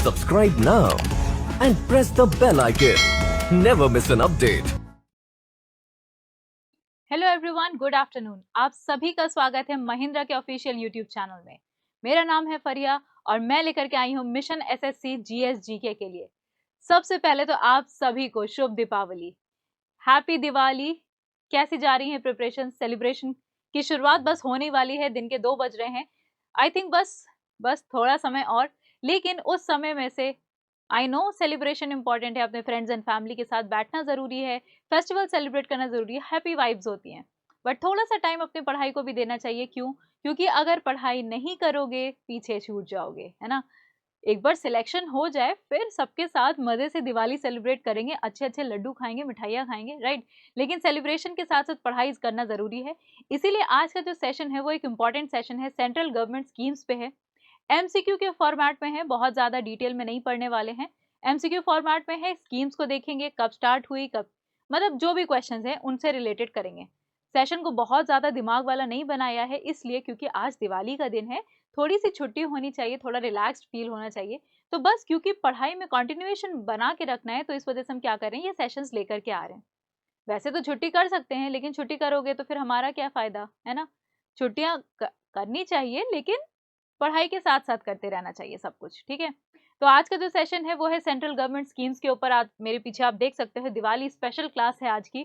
Subscribe now and press the bell icon. Never miss an update. Hello everyone, good afternoon. आप सभी का स्वागत है महिंद्रा के ऑफिशियल यूट्यूब चैनल में। मेरा नाम है फरिया और मैं लेकर के आई हूँ मिशन एसएससी जीएसजीके के लिए। सबसे पहले तो आप सभी को शुभ दीपावली, हैप्पी दिवाली। कैसी जा रही है प्रिपरेशन? सेलिब्रेशन की शुरुआत बस होने वाली है, दिन के 2 बज रहे हैं। आई थिंक बस थोड़ा समय और, लेकिन उस समय में से आई नो सेलिब्रेशन इंपॉर्टेंट है, अपने फ्रेंड्स एंड फैमिली के साथ बैठना जरूरी है, फेस्टिवल सेलिब्रेट करना जरूरी है, हैप्पी वाइब्स होती हैं, बट थोड़ा सा टाइम अपनी पढ़ाई को भी देना चाहिए। क्यों? क्योंकि अगर पढ़ाई नहीं करोगे पीछे छूट जाओगे, है ना। एक बार सिलेक्शन हो जाए फिर सबके साथ मजे से दिवाली सेलिब्रेट करेंगे, अच्छे अच्छे लड्डू खाएंगे, मिठाइयाँ खाएंगे, राइट। लेकिन सेलिब्रेशन के साथ साथ पढ़ाई करना जरूरी है। इसीलिए आज का जो सेशन है वो एक इम्पॉर्टेंट सेशन है, सेंट्रल गवर्नमेंट स्कीम्स पे है। एमसीक्यू के फॉर्मेट में है, बहुत ज्यादा डिटेल में नहीं पढ़ने वाले हैं। एमसीक्यू फॉर्मेट में है, स्कीम्स को देखेंगे, कब स्टार्ट हुई, कब, मतलब जो भी क्वेश्चंस हैं उनसे रिलेटेड करेंगे। सेशन को बहुत ज्यादा दिमाग वाला नहीं बनाया है, इसलिए क्योंकि आज दिवाली का दिन है, थोड़ी सी छुट्टी होनी चाहिए, थोड़ा रिलैक्स्ड फील होना चाहिए। तो बस क्योंकि पढ़ाई में कंटिन्यूएशन बना के रखना है, तो इस वजह से हम क्या कर रहे हैं, ये सेशंस लेकर के आ रहे हैं। वैसे तो छुट्टी कर सकते हैं, लेकिन छुट्टी करोगे तो फिर हमारा क्या फायदा, है ना। छुट्टियां करनी चाहिए, लेकिन पढ़ाई के साथ साथ करते रहना चाहिए सब कुछ, ठीक है। तो आज का जो सेशन है वो है सेंट्रल गवर्नमेंट स्कीम्स के ऊपर। आप मेरे पीछे आप देख सकते हो, दिवाली स्पेशल क्लास है आज की।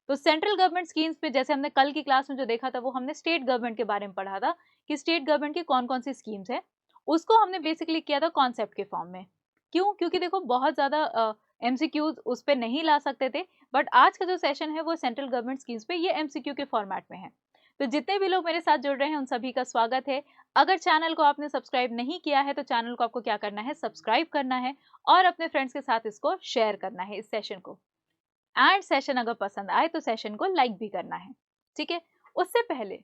तो सेंट्रल गवर्नमेंट स्कीम्स पे, जैसे हमने कल की क्लास में जो देखा था, वो हमने स्टेट गवर्नमेंट के बारे में पढ़ा था कि स्टेट गवर्नमेंट की कौन कौन सी स्कीम्स है। उसको हमने बेसिकली किया था कॉन्सेप्ट के फॉर्म में। क्यों? क्योंकि देखो बहुत ज्यादा एमसीक्यूज उस पर नहीं ला सकते थे, बट आज का जो सेशन है वो सेंट्रल गवर्नमेंट स्कीम्स पे, ये एमसीक्यू के फॉर्मेट में है। तो जितने भी लोग मेरे साथ जुड़ रहे हैं उन सभी का स्वागत है। अगर चैनल को आपने सब्सक्राइब नहीं किया है तो चैनल को आपको क्या करना है, सब्सक्राइब करना है और अपने फ्रेंड्स के साथ इसको शेयर करना है, इस सेशन को। एंड सेशन अगर पसंद आए तो सेशन को लाइक भी करना है, ठीक है। उससे पहले,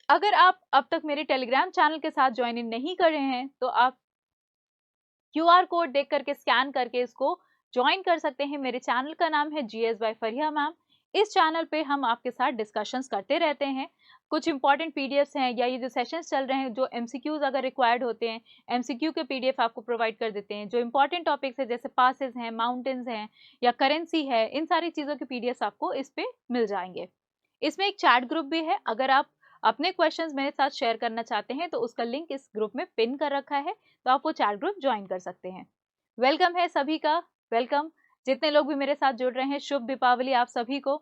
अगर आप अब तक मेरे टेलीग्राम चैनल के साथ ज्वाइन इन नहीं कर रहे हैं तो आप क्यूआर कोड देख करके, स्कैन करके इसको ज्वाइन कर सकते हैं। मेरे चैनल का नाम है जीएस बाय फरिया मैम। इस चैनल पे हम आपके साथ डिस्कशंस करते रहते हैं। कुछ इंपॉर्टेंट पीडीएफ्स हैं, या ये जो सेशंस चल रहे हैं, जो एमसीक्यूज अगर रिक्वायर्ड होते हैं, एमसीक्यू के पीडीएफ आपको प्रोवाइड कर देते हैं। जो इंपॉर्टेंट टॉपिक्स है, जैसे पासेस हैं, माउंटेन्स हैं, या करेंसी है, इन सारी चीज़ों के पीडीएफ आपको इस पे मिल जाएंगे। इसमें एक चैट ग्रुप भी है, अगर आप अपने क्वेश्चंस मेरे साथ शेयर करना चाहते हैं तो उसका लिंक इस ग्रुप में पिन कर रखा है, तो आप वो चैट ग्रुप ज्वाइन कर सकते हैं। वेलकम है सभी का, वेलकम। जितने लोग भी मेरे साथ जुड़ रहे हैं, शुभ दीपावली आप सभी को।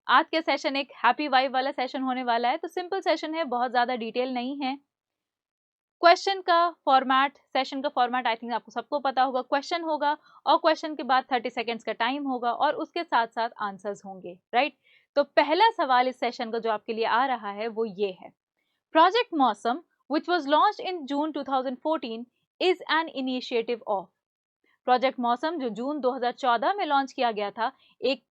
आज के सेशन एक हैप्पी वाइब वाला सेशन होने वाला है, तो सिंपल सेशन है, बहुत ज्यादा डिटेल नहीं है। क्वेश्चन का फॉर्मेट, सेशन का फॉर्मेट आई थिंक आपको सबको पता होगा। क्वेश्चन होगा और क्वेश्चन के बाद 30 सेकेंड्स का टाइम होगा और उसके साथ साथ आंसर्स होंगे, राइट। तो पहला सवाल इस सेशन का जो आपके लिए आ रहा है वो ये है, प्रोजेक्ट मौसम which was launched in June 2014 is an initiative of। Project मौसम जो जून 2014 में लॉन्च किया गया था, एक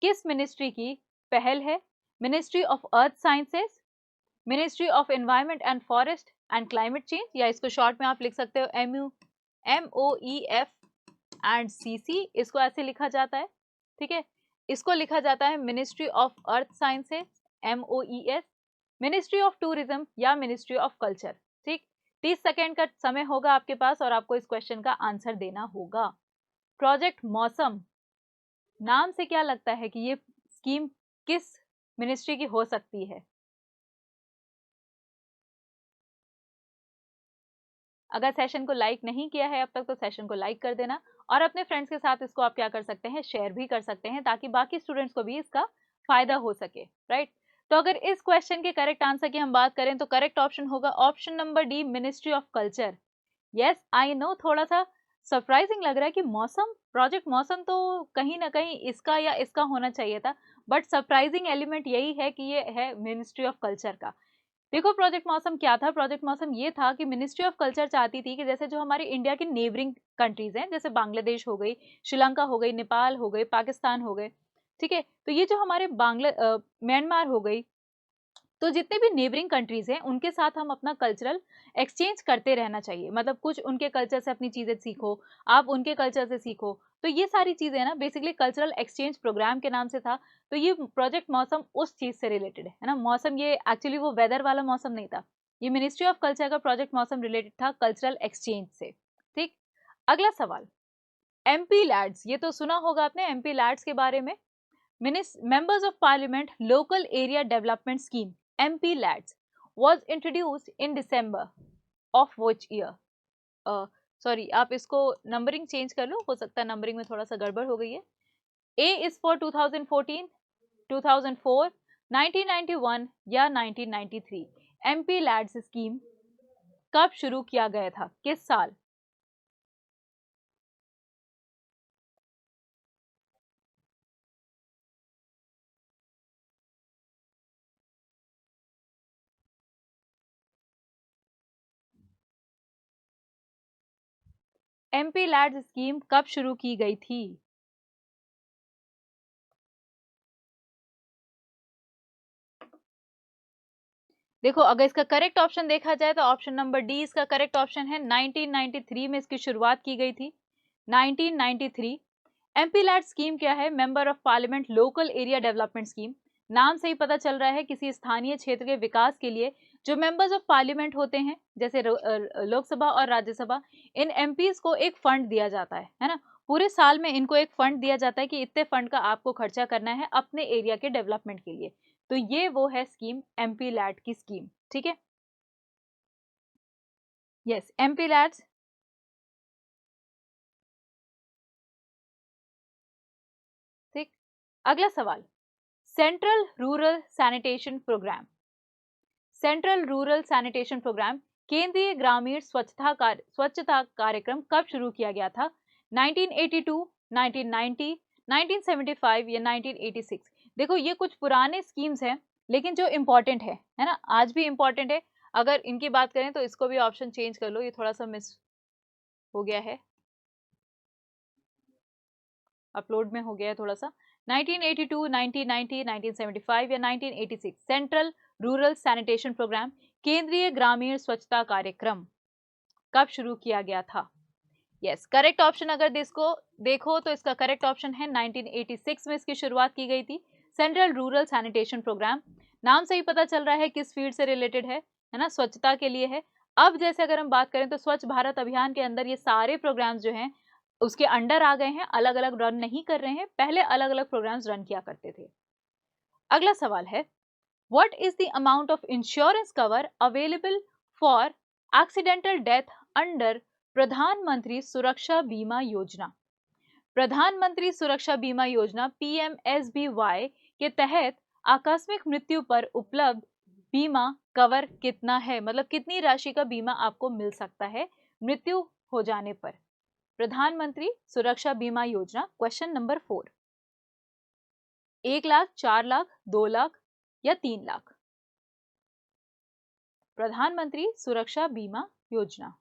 किस मिनिस्ट्री की पहल है? Ministry of earth sciences, ministry of environment and forest and climate change, या इसको शॉर्ट में आप लिख सकते हो MOEF एंड CC, इसको ऐसे लिखा जाता है, ठीक है। इसको लिखा जाता है ministry of earth sciences, MOES, ministry of tourism या मिनिस्ट्री ऑफ कल्चर, ठीक। 30 सेकेंड का समय होगा आपके पास और आपको इस क्वेश्चन का आंसर देना होगा। प्रोजेक्ट मौसम, नाम से क्या लगता है कि ये स्कीम किस मिनिस्ट्री की हो सकती है? अगर सेशन को लाइक नहीं किया है अब तक तो सेशन को लाइक कर देना, और अपने फ्रेंड्स के साथ इसको आप क्या कर सकते हैं, शेयर भी कर सकते हैं, ताकि बाकी स्टूडेंट्स को भी इसका फायदा हो सके, राइट। तो अगर इस क्वेश्चन के करेक्ट आंसर की हम बात करें तो करेक्ट ऑप्शन होगा option number D, ministry of culture. Yes I know, थोड़ा सा सरप्राइजिंग लग रहा है कि मौसम, प्रोजेक्ट मौसम तो कहीं ना कहीं इसका या इसका होना चाहिए था, बट सरप्राइजिंग एलिमेंट यही है कि ये है मिनिस्ट्री ऑफ कल्चर का। देखो प्रोजेक्ट मौसम क्या था, प्रोजेक्ट मौसम ये था कि मिनिस्ट्री ऑफ कल्चर चाहती थी कि जैसे जो हमारे इंडिया के नेबरिंग कंट्रीज हैं, जैसे बांग्लादेश हो गई, श्रीलंका हो गई, नेपाल हो गई, पाकिस्तान हो गए, ठीक है, तो ये जो हमारे म्यांमार हो गई, तो जितने भी नेबरिंग कंट्रीज हैं उनके साथ हम अपना कल्चरल एक्सचेंज करते रहना चाहिए। मतलब कुछ उनके कल्चर से अपनी चीजें सीखो, आप उनके कल्चर से सीखो, तो ये सारी चीजें ना बेसिकली कल्चरल एक्सचेंज प्रोग्राम के नाम से था। तो ये प्रोजेक्ट मौसम उस चीज से रिलेटेड है ना। मौसम ये एक्चुअली वो वेदर वाला मौसम नहीं था, ये मिनिस्ट्री ऑफ कल्चर का प्रोजेक्ट मौसम रिलेटेड था कल्चरल एक्सचेंज से, ठीक। अगला सवाल, एमपी लैड्स, ये तो सुना होगा आपने एमपी लैड्स के बारे में। Members of parliament local area development scheme MP lads was introduced in December of which year. Sorry, आप इसको नंबरिंग चेंज कर लो, हो सकता है नंबरिंग में थोड़ा सा गड़बड़ हो गई है। ए इज फॉर 2014, 2004, 1991 या 1993। एमपी लैड्स स्कीम कब शुरू किया गया था, किस साल? एमपी लैड्स स्कीम कब शुरू की गई थी? देखो, अगर इसका करेक्ट ऑप्शन देखा जाए तो ऑप्शन नंबर डी इसका करेक्ट ऑप्शन है। 1993 में इसकी शुरुआत की गई थी, 1993। एमपी लैड स्कीम क्या है? Member of parliament local area development scheme. नाम से ही पता चल रहा है किसी स्थानीय क्षेत्र के विकास के लिए जो मेंबर्स ऑफ पार्लियामेंट होते हैं, जैसे लोकसभा और राज्यसभा, इन एमपीज को एक फंड दिया जाता है ना। पूरे साल में इनको एक फंड दिया जाता है कि इतने फंड का आपको खर्चा करना है अपने एरिया के डेवलपमेंट के लिए। तो ये वो है स्कीम, एमपी लैड की स्कीम। ठीक है, यस, एमपी लैड्स। ठीक, अगला सवाल, central rural sanitation programme, central rural sanitation programme, केंद्रीय ग्रामीण स्वच्छता कार्यक्रम कब शुरू किया गया था? 1982, 1990, 1975 या 1986? देखो, ये कुछ पुराने स्कीम्स हैं लेकिन जो इम्पोर्टेंट है ना, आज भी इम्पोर्टेंट है। अगर इनकी बात करें तो इसको भी ऑप्शन चेंज कर लो, ये थोड़ा सा मिस हो गया है, अपलोड में हो गया है थोड़ा सा। 1982, 1990, 1975 या 1986? सेंट्रल रूरल सैनिटेशन प्रोग्राम, केंद्रीय ग्रामीण स्वच्छता कार्यक्रम, कब शुरू किया गया था? यस, करेक्ट ऑप्शन अगर इसको देखो तो इसका करेक्ट ऑप्शन है 1986 में इसकी शुरुआत की गई थी, सेंट्रल रूरल सैनिटेशन प्रोग्राम। नाम से ही पता चल रहा है किस फील्ड से रिलेटेड है ना, स्वच्छता के लिए है। अब जैसे अगर हम बात करें तो स्वच्छ भारत अभियान के अंदर ये सारे प्रोग्राम्स जो हैं उसके अंडर आ गए हैं, अलग अलग रन नहीं कर रहे हैं, पहले अलग अलग प्रोग्राम्स रन किया करते थे। अगला सवाल है, what is the amount of insurance cover available for accidental death under प्रधानमंत्री सुरक्षा बीमा योजना? प्रधानमंत्री सुरक्षा बीमा योजना पीएमएसबीवाई के तहत आकस्मिक मृत्यु पर उपलब्ध बीमा कवर कितना है, मतलब कितनी राशि का बीमा आपको मिल सकता है मृत्यु हो जाने पर? प्रधानमंत्री सुरक्षा बीमा योजना, क्वेश्चन नंबर 4। 1 लाख, 4 लाख, 2 लाख या 3 लाख? प्रधानमंत्री सुरक्षा बीमा योजना।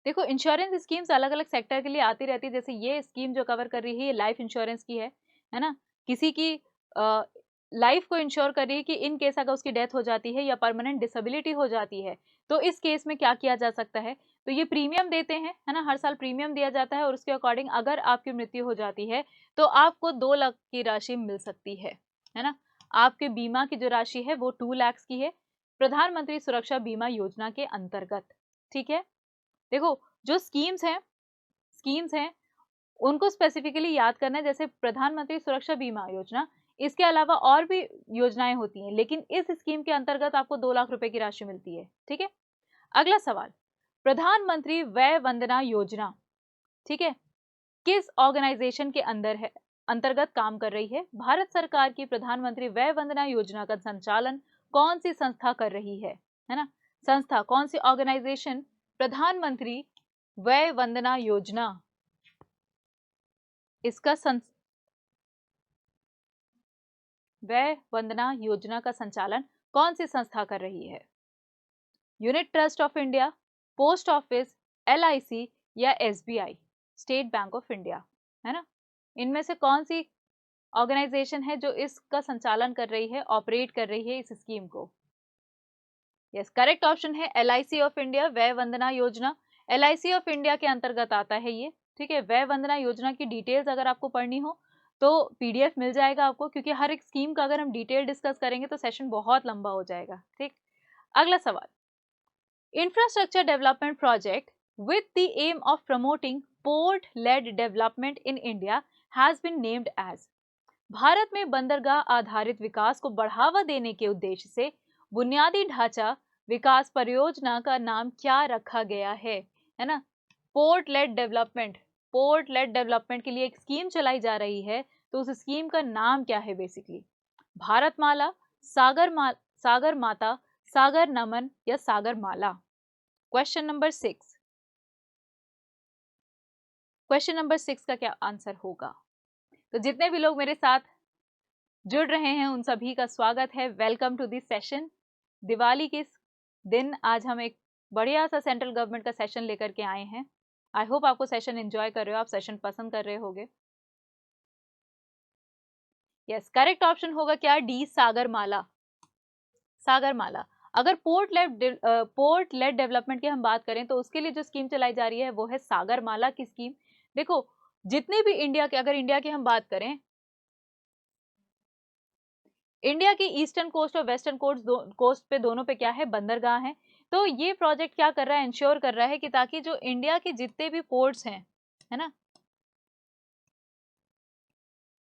देखो, इंश्योरेंस स्कीम्स अलग अलग सेक्टर के लिए आती रहती है। जैसे ये स्कीम जो कवर कर रही है ये लाइफ इंश्योरेंस की है ना, किसी की लाइफ को इंश्योर कर रही है कि इन केस अगर उसकी डेथ हो जाती है या परमानेंट डिसेबिलिटी हो जाती है तो इस केस में क्या किया जा सकता है। तो ये प्रीमियम देते हैं, है ना, हर साल प्रीमियम दिया जाता है और उसके अकॉर्डिंग अगर आपकी मृत्यु हो जाती है तो आपको 2 लाख की राशि मिल सकती है ना। आपके बीमा की जो राशि है वो 2 लाख की है प्रधानमंत्री सुरक्षा बीमा योजना के अंतर्गत। ठीक है, देखो जो स्कीम्स हैं उनको स्पेसिफिकली याद करना है। जैसे प्रधानमंत्री सुरक्षा बीमा योजना, इसके अलावा और भी योजनाएं होती हैं लेकिन इस स्कीम के अंतर्गत आपको 2 लाख रुपए की राशि मिलती है। ठीक है, अगला सवाल, प्रधानमंत्री वय वंदना योजना, ठीक है, किस ऑर्गेनाइजेशन के अंतर्गत काम कर रही है? भारत सरकार की प्रधानमंत्री वय वंदना योजना का संचालन कौन सी संस्था कर रही है ना, संस्था कौन सी ऑर्गेनाइजेशन प्रधानमंत्री वय वंदना योजना इसका वय वंदना योजना का संचालन कौन सी संस्था कर रही है? Unit Trust of India, post office, LIC या SBI, State Bank of India, है ना। इनमें से कौन सी ऑर्गेनाइजेशन है जो इसका संचालन कर रही है, ऑपरेट कर रही है इस स्कीम को? यस, करेक्ट ऑप्शन है एलआईसी ऑफ इंडिया, वय Vandana Yojana LIC of India के अंतर्गत आता है ये। ठीक है, वय वंदना योजना की डिटेल्स अगर आपको पढ़नी हो तो पीडीएफ मिल जाएगा आपको, क्योंकि हर एक स्कीम का अगर हम डिटेल डिस्कस करेंगे तो सेशन बहुत लंबा हो जाएगा। ठीक, अगला सवाल, infrastructure development project with the aim of promoting port led development in India has been named as। Bharat में बंदरगाह आधारित विकास को बढ़ावा देने के उद्देश्य से बुनियादी ढांचा विकास परियोजना का नाम क्या रखा गया है ना। Port lead development, port lead development के लिए एक स्कीम चलाई जा रही है, तो उस स्कीम का नाम क्या है बेसिकली, भारतमाला, सागर माता, सागर नमन या सागर माला। क्वेश्चन नंबर 6, क्वेश्चन नंबर 6 का क्या आंसर होगा। तो जितने भी लोग मेरे साथ जुड़ रहे हैं उन सभी का स्वागत है, welcome to this session. Diwali के दिन आज हम एक बढ़िया सा सेंट्रल गवर्नमेंट का सेशन लेकर के आए हैं। आई होप आपको सेशन एंजॉय कर रहे हो, आप सेशन पसंद कर रहे होगे। यस, करेक्ट ऑप्शन होगा क्या, डी, सागरमाला। सागरमाला। अगर पोर्ट लेड डेवलपमेंट की हम बात करें तो उसके लिए जो स्कीम चलाई जा रही है वो है सागरमाला की स्कीम। देखो, जितने भी इंडिया के, अगर इंडिया की हम बात करें, इंडिया की ईस्टर्न कोस्ट और वेस्टर्न कोस्ट पे दोनों पे क्या है, बंदरगाह है। तो ये प्रोजेक्ट क्या कर रहा है, इंश्योर कर रहा है कि ताकि जो इंडिया के जितने भी पोर्ट्स हैं, है ना,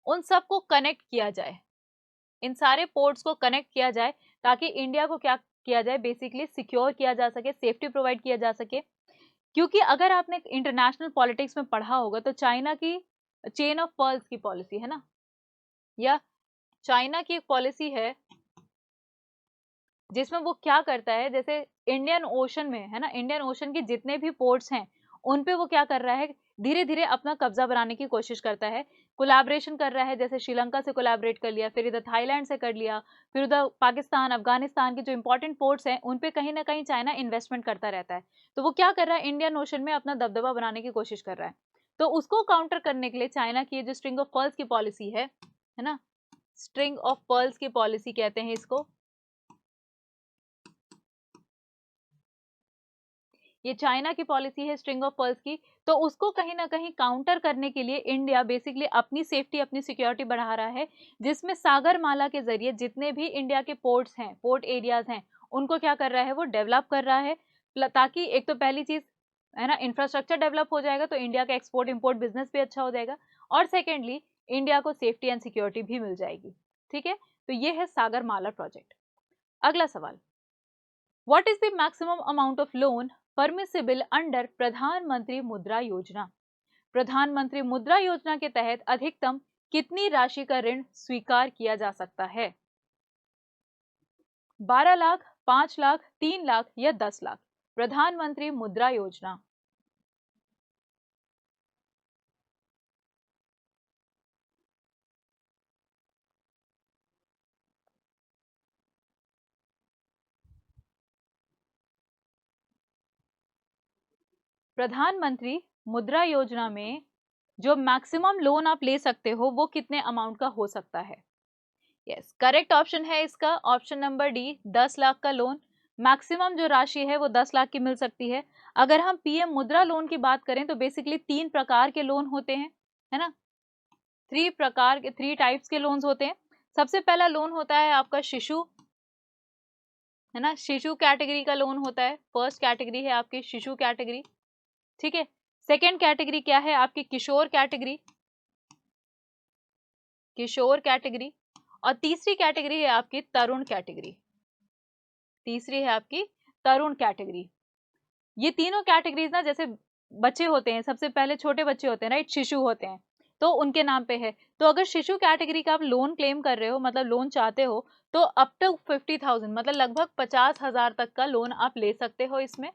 उन सबको कनेक्ट किया जाए, इन सारे पोर्ट्स को कनेक्ट किया जाए, ताकि इंडिया को क्या किया जाए, बेसिकली सिक्योर किया जा सके, सेफ्टी प्रोवाइड किया जा सके। क्योंकि अगर आपने इंटरनेशनल पॉलिटिक्स में पढ़ा होगा तो चाइना की चेन ऑफ पर्ल्स की पॉलिसी है ना, या चाइना की एक पॉलिसी है जिसमें वो क्या करता है, जैसे इंडियन ओशन में है ना, इंडियन ओशन के जितने भी पोर्ट्स हैं उन पे वो क्या कर रहा है, धीरे धीरे अपना कब्जा बनाने की कोशिश करता है, कोलैबोरेशन कर रहा है। जैसे श्रीलंका से कोलैबोरेट कर लिया, फिर इधर थाईलैंड से कर लिया, फिर उधर पाकिस्तान, अफगानिस्तान के जो इंपॉर्टेंट पोर्ट्स हैं उन पे कहीं ना कहीं चाइना इन्वेस्टमेंट करता रहता है। तो वो क्या कर रहा है, इंडियन ओशन में अपना दबदबा बनाने की कोशिश कर रहा है। तो उसको काउंटर करने के लिए चाइना की जो स्ट्रिंग ऑफ पर्ल्स की पॉलिसी है ना, स्ट्रिंग ऑफ पर्ल्स की पॉलिसी कहते हैं इसको, ये चाइना की पॉलिसी है स्ट्रिंग ऑफ पर्ल्स की। तो उसको कहीं ना कहीं काउंटर करने के लिए इंडिया बेसिकली अपनी सेफ्टी, अपनी सिक्योरिटी बढ़ा रहा है, जिसमें सागरमाला के जरिए जितने भी इंडिया के पोर्ट्स हैं, पोर्ट एरियाज हैं, उनको क्या कर रहा है, वो डेवलप कर रहा है, ताकि एक तो पहली चीज है ना, इंफ्रास्ट्रक्चर डेवलप हो जाएगा तो इंडिया का एक्सपोर्ट इंपोर्ट बिजनेस भी अच्छा हो जाएगा, और सेकेंडली इंडिया को सेफ्टी एंड सिक्योरिटी भी मिल जाएगी। ठीक है, तो ये है सागरमाला प्रोजेक्ट। अगला सवाल, what is the maximum amount of loan permissible under प्रधानमंत्री मुद्रा योजना। प्रधानमंत्री मुद्रा योजना के तहत अधिकतम कितनी राशि का ऋण स्वीकार किया जा सकता है, 12 लाख, 5 लाख, 3 लाख या 10 लाख। प्रधानमंत्री मुद्रा योजना। प्रधानमंत्री मुद्रा योजना में जो मैक्सिमम लोन आप ले सकते हो वो कितने अमाउंट का हो सकता है। यस, करेक्ट ऑप्शन है इसका ऑप्शन नंबर डी, 10 लाख का लोन। मैक्सिमम जो राशि है वो 10 लाख की मिल सकती है। अगर हम पीएम मुद्रा लोन की बात करें तो बेसिकली 3 प्रकार के लोन होते हैं, है ना, 3 टाइप्स के लोन्स होते हैं। सबसे पहला लोन होता है आपका शिशु, है ना, शिशु कैटेगरी का लोन होता है, फर्स्ट कैटेगरी है आपकी शिशु कैटेगरी। ठीक है, सेकेंड कैटेगरी क्या है आपकी, किशोर कैटेगरी, किशोर कैटेगरी, और तीसरी कैटेगरी है आपकी तरुण कैटेगरी, तीसरी है आपकी तरुण कैटेगरी। ये तीनों कैटेगरीज ना, जैसे बच्चे होते हैं, सबसे पहले छोटे बच्चे होते हैं राइट, शिशु होते हैं, तो उनके नाम पे है। तो अगर शिशु कैटेगरी का आप लोन क्लेम कर रहे हो, मतलब लोन चाहते हो, तो अप टू 50,000 मतलब लगभग 50,000 तक का लोन आप ले सकते हो इसमें।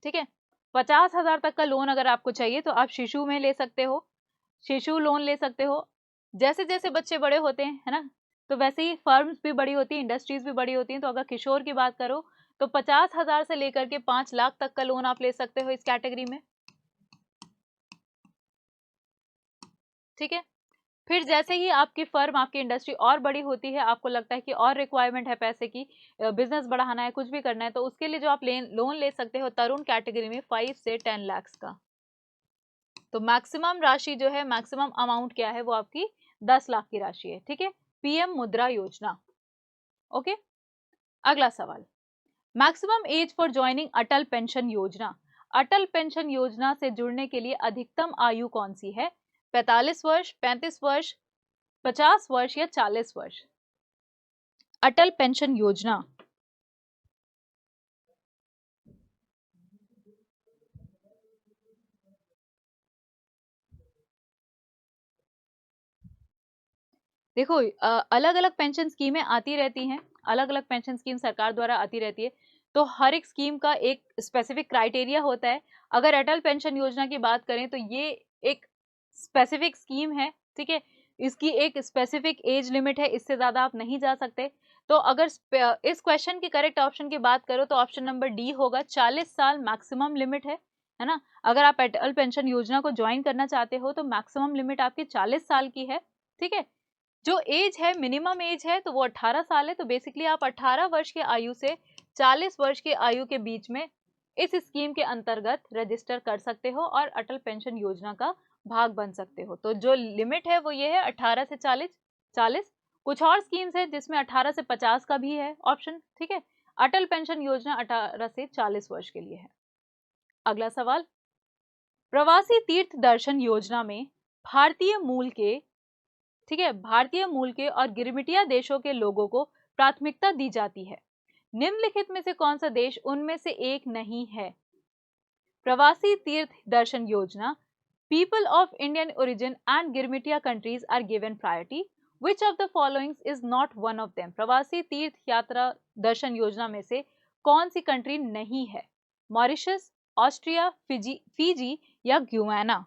ठीक है, 50,000 तक का लोन अगर आपको चाहिए तो आप शिशु में ले सकते हो, शिशु लोन ले सकते हो। जैसे जैसे बच्चे बड़े होते हैं, है ना, तो वैसे ही फर्म्स भी बड़ी होती हैं, इंडस्ट्रीज भी बड़ी होती हैं। तो अगर किशोर की बात करो तो 50,000 से लेकर के 5 लाख तक का लोन आप ले सकते हो इस कैटेगरी में। ठीक है, फिर जैसे ही आपकी फर्म, आपकी इंडस्ट्री और बड़ी होती है, आपको लगता है कि और रिक्वायरमेंट है पैसे की, बिजनेस बढ़ाना है, कुछ भी करना है, तो उसके लिए जो आप लोन ले सकते हो तरुण कैटेगरी में 5 से 10 लाख का। तो मैक्सिमम राशि जो है, मैक्सिमम अमाउंट क्या है, वो आपकी 10 लाख की राशि है, ठीक है, पीएम मुद्रा योजना। ओके, अगला सवाल, maximum age for joining Atal pension योजना। अटल पेंशन योजना से जुड़ने के लिए अधिकतम आयु कौन सी है? 45 वर्ष, 35 वर्ष, 50 वर्ष या 40 वर्ष? अटल पेंशन योजना। देखो, अलग अलग पेंशन स्कीमें आती रहती हैं, अलग अलग पेंशन स्कीम सरकार द्वारा आती रहती है, तो हर एक स्कीम का एक स्पेसिफिक क्राइटेरिया होता है। अगर अटल पेंशन योजना की बात करें तो ये एक स्पेसिफिक स्कीम है, ठीक है, इसकी एक स्पेसिफिक एज लिमिट है, इससे ज्यादा आप नहीं जा सकते। तो अगर इस क्वेश्चन की करेक्ट ऑप्शन की बात करो तो ऑप्शन नंबर डी होगा, 40 साल मैक्सिमम लिमिट है ना। अगर आप अटल पेंशन योजना को ज्वाइन करना चाहते हो तो मैक्सिमम लिमिट आपकी 40 साल की है, ठीक है। जो एज है, मिनिमम एज है, तो वो 18 साल है। तो बेसिकली आप 18 वर्ष की आयु से 40 वर्ष की आयु के बीच में इस स्कीम के अंतर्गत रजिस्टर कर सकते हो और अटल पेंशन योजना का भाग बन सकते हो। तो जो लिमिट है वो ये है, 18 से 40। कुछ और स्कीम्स है जिसमें 18 से 50 का भी है ऑप्शन, ठीक है। अटल पेंशन योजना 18 से 40 वर्ष के लिए है। अगला सवाल, प्रवासी तीर्थ दर्शन योजना में भारतीय मूल के, ठीक है, भारतीय मूल के और गिरमिटिया देशों के लोगों को प्राथमिकता दी जाती है। निम्नलिखित में से कौन सा देश उनमें से एक नहीं है? प्रवासी तीर्थ दर्शन योजना, people of Indian origin and Girmitiya countries are given priority. Which of the following is not one of them? प्रवासी तीर्थ यात्रा दर्शन योजना में से कौन सी कंट्री नहीं है? मॉरिशस, ऑस्ट्रिया, फिजी या ग्युयाना?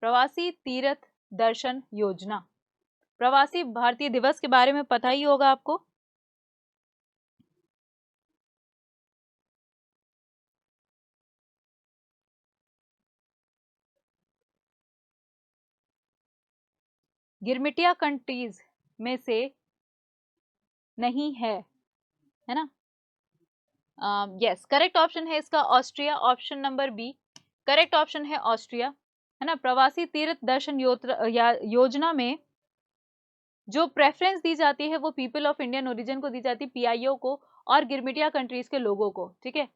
प्रवासी तीर्थ दर्शन योजना, प्रवासी भारतीय दिवस के बारे में पता ही होगा आपको। गिरमिटिया कंट्रीज में से नहीं है ना। यस, करेक्ट ऑप्शन है इसका Austria, option number B correct option है ऑस्ट्रिया, है ना। प्रवासी तीर्थ दर्शन योजना में जो प्रेफरेंस दी जाती है वो पीपल ऑफ इंडियन ओरिजिन को दी जाती है, पीआईओ को, और गिरमिटिया कंट्रीज के लोगों को, ठीक है।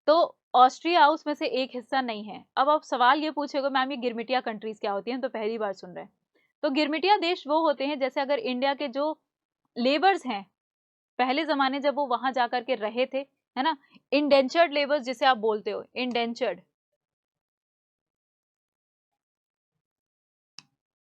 तो ऑस्ट्रिया उसमें से एक हिस्सा नहीं है। अब आप सवाल ये पूछेगा मैम ये गिरमिटिया कंट्रीज क्या होती हैं, तो पहली बार सुन रहे हैं। तो गिरमिटिया देश वो होते हैं, जैसे अगर इंडिया के जो लेबर्स हैं पहले जमाने जब वो वहां जाकर के रहे थे, है ना, इंडेंचर्ड लेबर्स जिसे आप बोलते हो, इंडेंचर्ड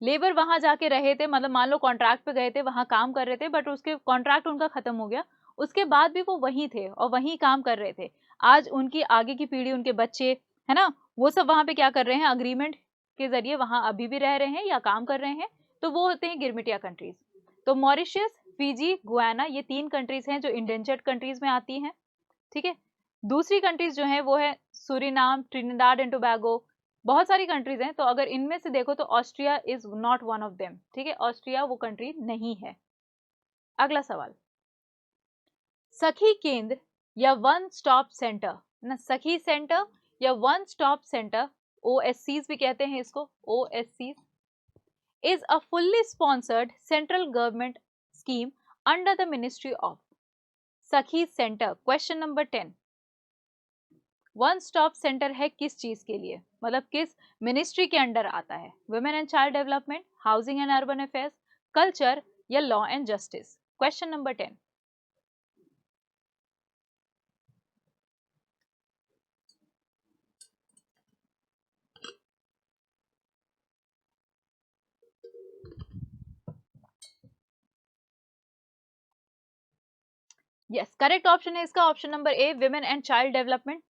लेबर वहां जाके रहे थे, मतलब मान लो कॉन्ट्रैक्ट पे गए थे, वहां काम कर रहे थे, बट उसके कॉन्ट्रैक्ट उनका खत्म हो गया, उसके बाद भी वो वहीं थे और वहीं काम कर रहे थे। आज उनकी आगे की पीढ़ी, उनके बच्चे, है ना, वो सब वहां पे क्या कर रहे हैं, अग्रीमेंट के जरिए वहां अभी भी रह रहे हैं या काम कर रहे हैं, तो वो होते हैं गिरमिटिया कंट्रीज। तो मॉरिशस, फिजी, गुयाना, ये 3 कंट्रीज हैं जो इंडेंचर्ड कंट्रीज में आती हैं, ठीक है। दूसरी कंट्रीज जो है वो है सूरीनाम, ट्रिनिडाड एंड टोबैगो, बहुत सारी कंट्रीज हैं। तो अगर इनमें से देखो तो Austria is not one of them, ठीक है, ऑस्ट्रिया वो कंट्री नहीं है। अगला सवाल, सखी केंद्र या वन स्टॉप सेंटर, ना, सखी सेंटर या वन स्टॉप सेंटर, ओएससीज भी कहते हैं इसको, ओएससीज, is a fully sponsored central government scheme under the ministry of. Sakhi centre, question number 10, one stop centre है किस चीज के लिए, मतलब किस मिनिस्ट्री के अंडर आता है? Women and child development, housing and urban affairs, culture या law and justice? Question number 10। Yes, correct option है इसका option number A, women and child development.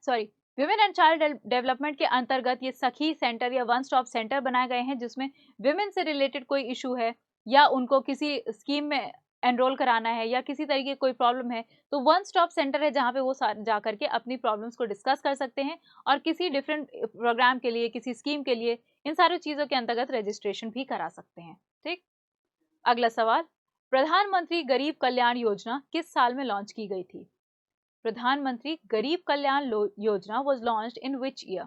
Sorry, women and child development के अंतर्गत ये सखी सेंटर या वन स्टॉप सेंटर बनाए गए हैं, जिसमें विमेन से रिलेटेड कोई इशू है या उनको किसी स्कीम में एनरोल कराना है या किसी तरीके की कोई प्रॉब्लम है, तो वन स्टॉप सेंटर है जहाँ पे वो जा करके अपनी प्रॉब्लम्स को डिस्कस कर सकते हैं और किसी डिफरेंट प्रोग्राम के लिए, किसी स्कीम के लिए, इन सारी चीज़ों के अंतर्गत रजिस्ट्रेशन भी करा सकते हैं, ठीक। अगला सवाल, प्रधानमंत्री गरीब कल्याण योजना किस साल में लॉन्च की गई थी? प्रधानमंत्री गरीब Kalyan Yojana was launched in which year?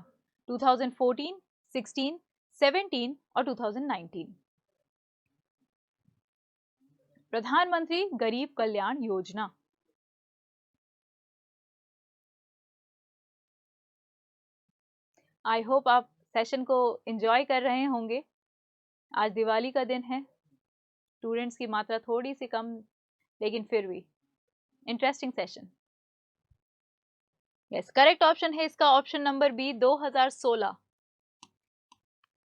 2014, 16, 17 और 2019? प्रधानमंत्री गरीब कल्याण योजना। आई होप आप सेशन को एंजॉय कर रहे होंगे। आज दिवाली का दिन है, स्टूडेंट्स की मात्रा थोड़ी सी कम, लेकिन फिर भी interesting session. Yes, correct option है इसका option number B 2016।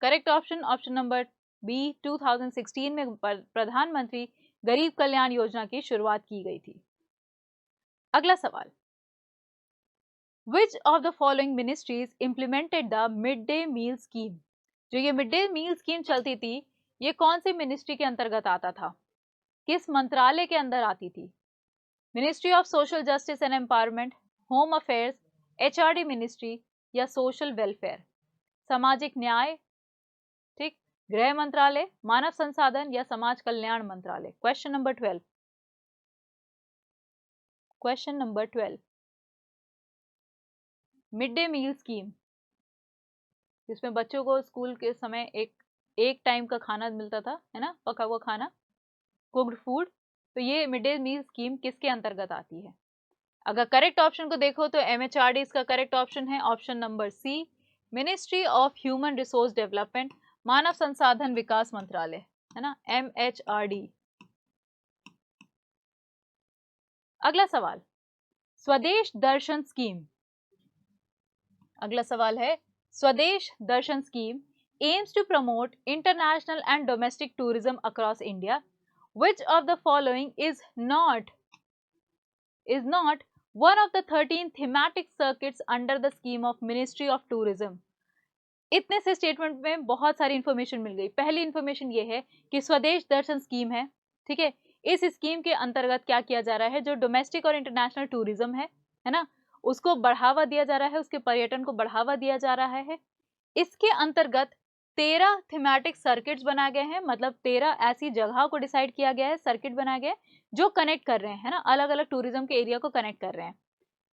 Correct option number B 2016 में प्रधानमंत्री गरीब कल्याण योजना की शुरुआत की गई थी। अगला सवाल, Which of the following ministries implemented the midday meal scheme? जो ये मिड डे मील स्कीम चलती थी, ये कौन सी मिनिस्ट्री के अंतर्गत आता था, किस मंत्रालय के अंदर आती थी? Ministry of social justice and empowerment, home affairs, HRD ministry या सोशल वेलफेयर? सामाजिक न्याय, ठीक, गृह मंत्रालय, मानव संसाधन या समाज कल्याण मंत्रालय? Question number 12। Question number 12, mid day meal scheme, जिसमें बच्चों को स्कूल के समय एक टाइम का खाना मिलता था, है ना, पका हुआ खाना, कुक्ड फूड। तो ये मिड डे मील स्कीम किसके अंतर्गत आती है? अगर करेक्ट ऑप्शन को देखो तो एमएचआरडी इसका करेक्ट ऑप्शन है, option number C, ministry of human resource development, मानव संसाधन विकास मंत्रालय, है ना, एमएचआरडी। अगला सवाल, स्वदेश दर्शन स्कीम। अगला सवाल है, स्वदेश दर्शन scheme aims to promote international and domestic tourism across India. Which of the following is not one of the 13 thematic circuits under the scheme of Ministry of Tourism? इतने से स्टेटमेंट में बहुत सारी इंफॉर्मेशन मिल गई। पहली इंफॉर्मेशन ये है कि स्वदेश दर्शन स्कीम है, ठीक है, इस स्कीम के अंतर्गत क्या किया जा रहा है, जो डोमेस्टिक और इंटरनेशनल टूरिज्म है ना, उसको बढ़ावा दिया जा रहा है, उसके पर्यटन को बढ़ावा दिया जा रहा है। इसके अंतर्गत 13 थीमेटिक सर्किट्स बनाए गए हैं, मतलब 13 ऐसी जगह को डिसाइड किया गया है, सर्किट बनाए गए जो कनेक्ट कर रहे हैं, है ना, अलग अलग टूरिज्म के एरिया को कनेक्ट कर रहे हैं।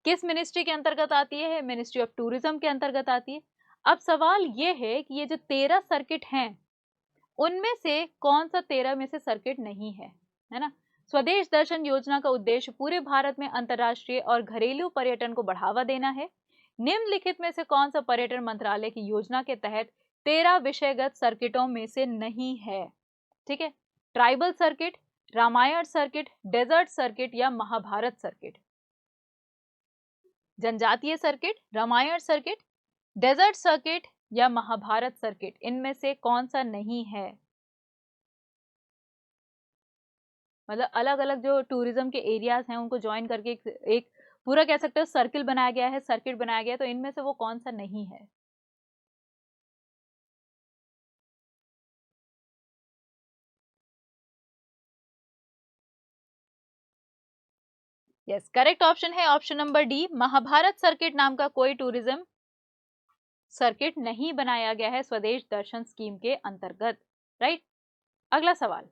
किस मिनिस्ट्री के अंतर्गत आती है? मिनिस्ट्री ऑफ टूरिज्म के अंतर्गत आती है। अब सवाल ये है कि ये जो 13 सर्किट हैं, उनमें से कौन सा 13 में से सर्किट नहीं है ना? स्वदेश दर्शन योजना का उद्देश्य पूरे भारत में अंतर्राष्ट्रीय और घरेलू पर्यटन को बढ़ावा देना है। निम्नलिखित में से कौन सा पर्यटन मंत्रालय की योजना के तहत 13 विषयगत सर्किटों में से नहीं है? ठीक है, tribal circuit, Ramayana circuit, desert circuit या महाभारत सर्किट? जनजातीय circuit, Ramayana circuit, desert circuit या महाभारत सर्किट, इनमें से कौन सा नहीं है? मतलब अलग अलग जो टूरिज्म के एरियाज हैं उनको ज्वाइन करके एक पूरा कह सकते हो सर्किल बनाया गया है, सर्किट बनाया गया है, तो इनमें से वो कौन सा नहीं है? यस, करेक्ट ऑप्शन है option number D, Mahabharata circuit नाम का कोई टूरिज्म सर्किट नहीं बनाया गया है स्वदेश दर्शन स्कीम के अंतर्गत, राइट। अगला सवाल,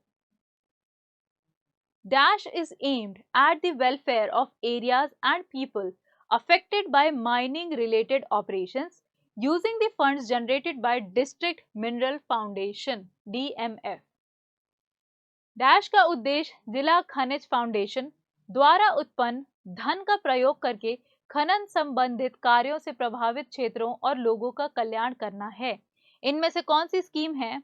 Dash is aimed at the welfare of areas and people affected by mining related operations using the funds generated by District Mineral Foundation DMF. Dash का उद्देश्य जिला खनिज फाउंडेशन द्वारा उत्पन्न धन का प्रयोग करके खनन संबंधित कार्यों से प्रभावित क्षेत्रों और लोगों का कल्याण करना है। इनमें से कौन सी स्कीम है,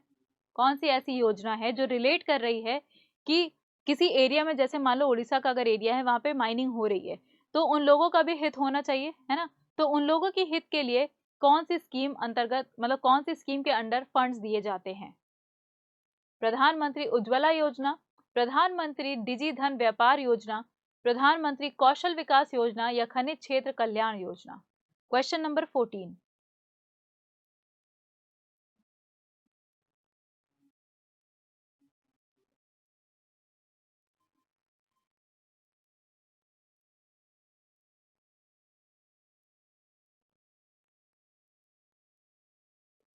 कौन सी ऐसी योजना है जो रिलेट कर रही है कि किसी एरिया में, जैसे मान लो उड़ीसा का अगर एरिया है, वहां पे माइनिंग हो रही है, तो उन लोगों का भी हित होना चाहिए, है ना, तो उन लोगों के हित के लिए कौन सी स्कीम अंतर्गत, मतलब कौन सी स्कीम के अंडर फंड्स दिए जाते हैं? प्रधानमंत्री उज्ज्वला योजना, प्रधानमंत्री डिजी धन व्यापार योजना, प्रधानमंत्री कौशल विकास योजना या खनिज क्षेत्र Kalyan Yojana? Question number 14।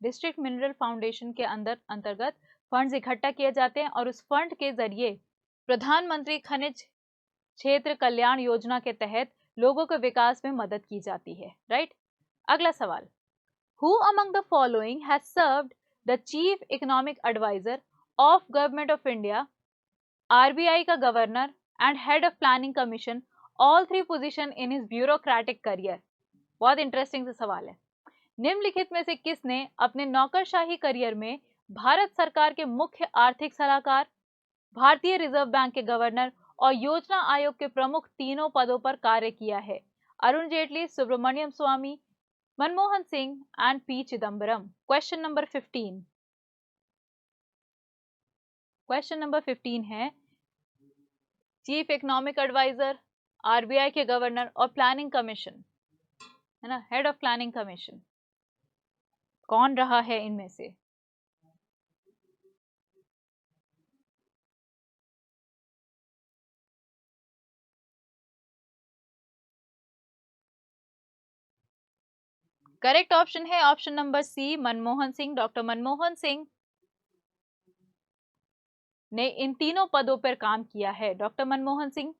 District mineral foundation के अंतर्गत फंड्स इकट्ठा किए जाते हैं और उस फंड के जरिए प्रधानमंत्री खनिज क्षेत्र कल्याण योजना के तहत लोगों के विकास में मदद की जाती है, राइट। अगला सवाल, who among the following has served the chief economic adviser of government of India, RBI का governor and head of planning commission, all three position in his bureaucratic career. बहुत इंटरेस्टिंग से सवाल है। निम्नलिखित में से किसने अपने नौकरशाही करियर में भारत सरकार के मुख्य आर्थिक सलाहकार, भारतीय रिजर्व बैंक के गवर्नर और योजना आयोग के प्रमुख तीनों पदों पर कार्य किया है? Arun Jaitley, Subramanian Swamy, Manmohan Singh and P Chidambaram. Question number 15। Question number 15 है, चीफ इकोनॉमिक एडवाइजर, आरबीआई के गवर्नर और प्लानिंग कमीशन, है ना, हेड ऑफ प्लानिंग कमीशन, कौन रहा है इनमें से? करेक्ट ऑप्शन है option number C, Manmohan Singh. Doctor Manmohan Singh ने इन तीनों पदों पर काम किया है। डॉक्टर मनमोहन सिंह,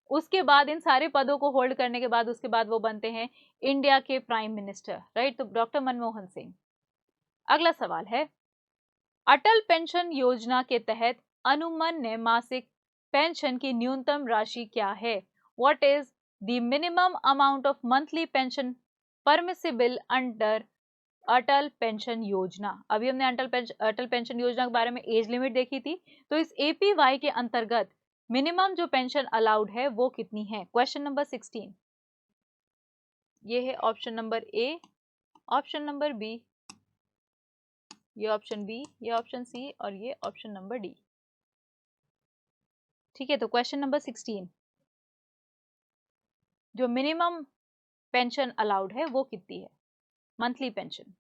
उसके बाद इन सारे पदों को होल्ड करने के बाद उसके बाद वो बनते हैं इंडिया के प्राइम मिनिस्टर, राइट। तो डॉक्टर मनमोहन सिंह। अगला सवाल है, अटल पेंशन योजना के तहत अनुमन्य मासिक पेंशन की न्यूनतम राशि क्या है? What is the minimum amount of monthly pension permissible under Atal pension योजना? अभी हमने अटल पेंशन योजना के बारे में एज लिमिट देखी थी, तो इस एपीवाई के अंतर्गत मिनिमम जो पेंशन अलाउड है वो कितनी है? Question number 16। ये है option number A, option number B, ये ऑप्शन बी, ये ऑप्शन सी और ये ऑप्शन नंबर डी। ठीक है, तो क्वेश्चन नंबर 16, जो मिनिमम पेंशन अलाउड है वो कितनी है, मंथली पेंशन?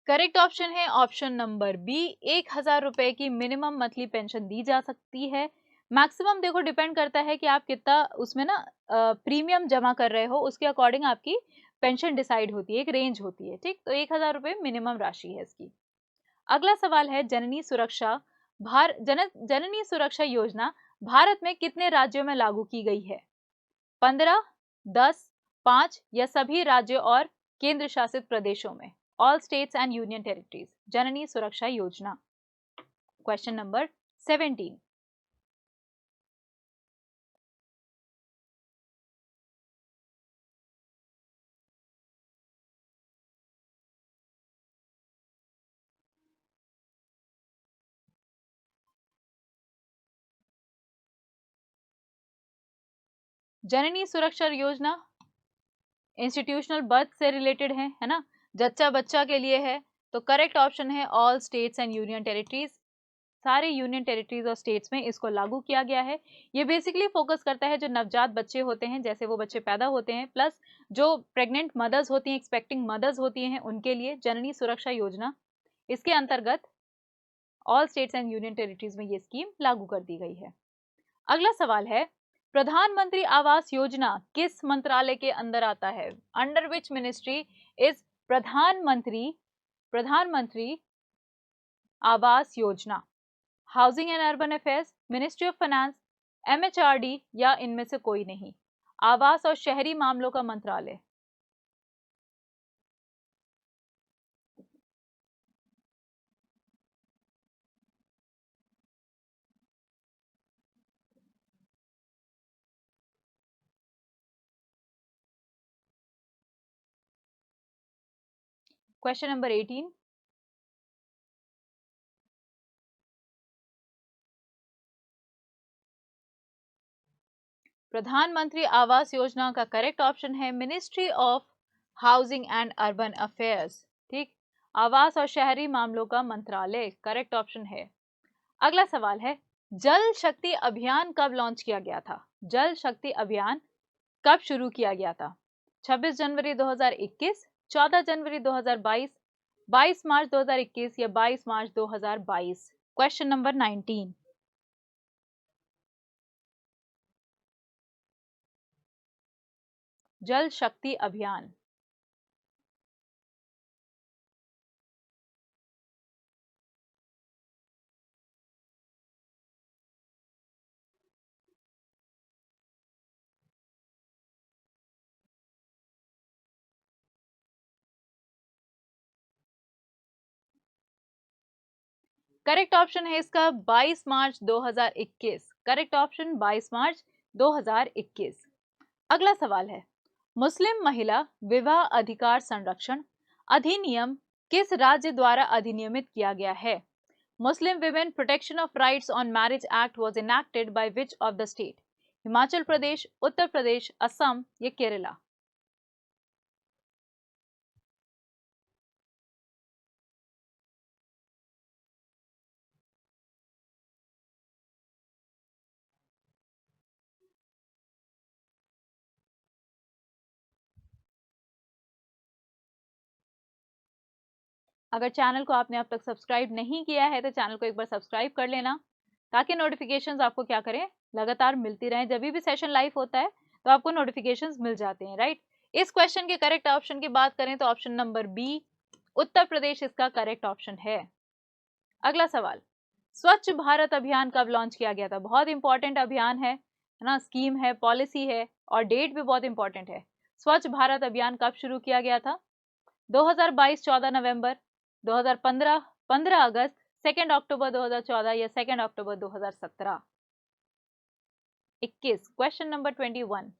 करेक्ट ऑप्शन है ऑप्शन नंबर बी, 1,000 रुपए की मिनिमम मंथली पेंशन दी जा सकती है। मैक्सिमम देखो डिपेंड करता है कि आप कितना उसमें ना प्रीमियम जमा कर रहे हो, उसके अकॉर्डिंग आपकी पेंशन डिसाइड होती है, एक रेंज होती है, ठीक। तो 1,000 रुपए मिनिमम राशि है इसकी। अगला सवाल है, जननी सुरक्षा योजना भारत में कितने राज्यों में लागू की गई है? 15, 10, 5 या सभी राज्यों और केंद्र शासित प्रदेशों में? All states and union territories, Janani Suraksha Yojana. Question number 17। जननी सुरक्षा योजना इंस्टीट्यूशनल बर्थ से रिलेटेड है ना, जच्चा बच्चा के लिए है। तो करेक्ट ऑप्शन है all states and union territories, सारे यूनियन टेरिटरीज और स्टेट्स में इसको लागू किया गया है। ये बेसिकली फोकस करता है जो नवजात बच्चे होते हैं, जैसे वो बच्चे पैदा होते हैं, प्लस जो प्रेग्नेंट मदर्स होती हैं, एक्सपेक्टिंग मदर्स होती हैं, उनके लिए जननी सुरक्षा योजना, इसके अंतर्गत all states and union territories में ये स्कीम लागू कर दी गई है। अगला सवाल है, प्रधानमंत्री आवास योजना किस मंत्रालय के अंदर आता है? अंडर विच मिनिस्ट्री इज प्रधानमंत्री Awas Yojana? Housing and urban affairs, ministry of finance, MHRD या इनमें से कोई नहीं? आवास और शहरी मामलों का मंत्रालय। Question number 18। प्रधानमंत्री आवास योजना का करेक्ट ऑप्शन है ministry of housing and urban affairs, ठीक। आवास और शहरी मामलों का मंत्रालय करेक्ट ऑप्शन है। अगला सवाल है, जल शक्ति अभियान कब लॉन्च किया गया था? जल शक्ति अभियान कब शुरू किया गया था? 26 जनवरी 2021, 14 जनवरी 2022, 22 मार्च 2021 या 22 मार्च 2022? Question number 19। जल शक्ति अभियान। करेक्ट ऑप्शन है इसका 22 मार्च 2021। करेक्ट ऑप्शन 22 मार्च 2021। अगला सवाल है, मुस्लिम महिला विवाह अधिकार संरक्षण अधिनियम किस राज्य द्वारा अधिनियमित किया गया है? Muslim women protection of rights on marriage act was enacted by which of the state? Himachal Pradesh, Uttar Pradesh, Assam या केरला? अगर चैनल को आपने अब तक सब्सक्राइब नहीं किया है तो चैनल को एक बार सब्सक्राइब कर लेना, ताकि नोटिफिकेशंस आपको क्या करें, लगातार मिलती रहें। जब भी सेशन लाइव होता है तो आपको नोटिफिकेशंस मिल जाते हैं, राइट। इस क्वेश्चन के करेक्ट ऑप्शन की बात करें तो option number B, Uttar Pradesh, इसका करेक्ट ऑप्शन है। अगला सवाल, स्वच्छ भारत अभियान कब लॉन्च किया गया था? बहुत इंपॉर्टेंट अभियान है ना, स्कीम है, पॉलिसी है, और डेट भी बहुत इंपॉर्टेंट है। स्वच्छ भारत अभियान कब शुरू किया गया था? 2022 14 नवंबर, 2015 15 अगस्त, 2 अक्टूबर 2014 या 2 अक्टूबर 2017? 21, क्वेश्चन नंबर 21।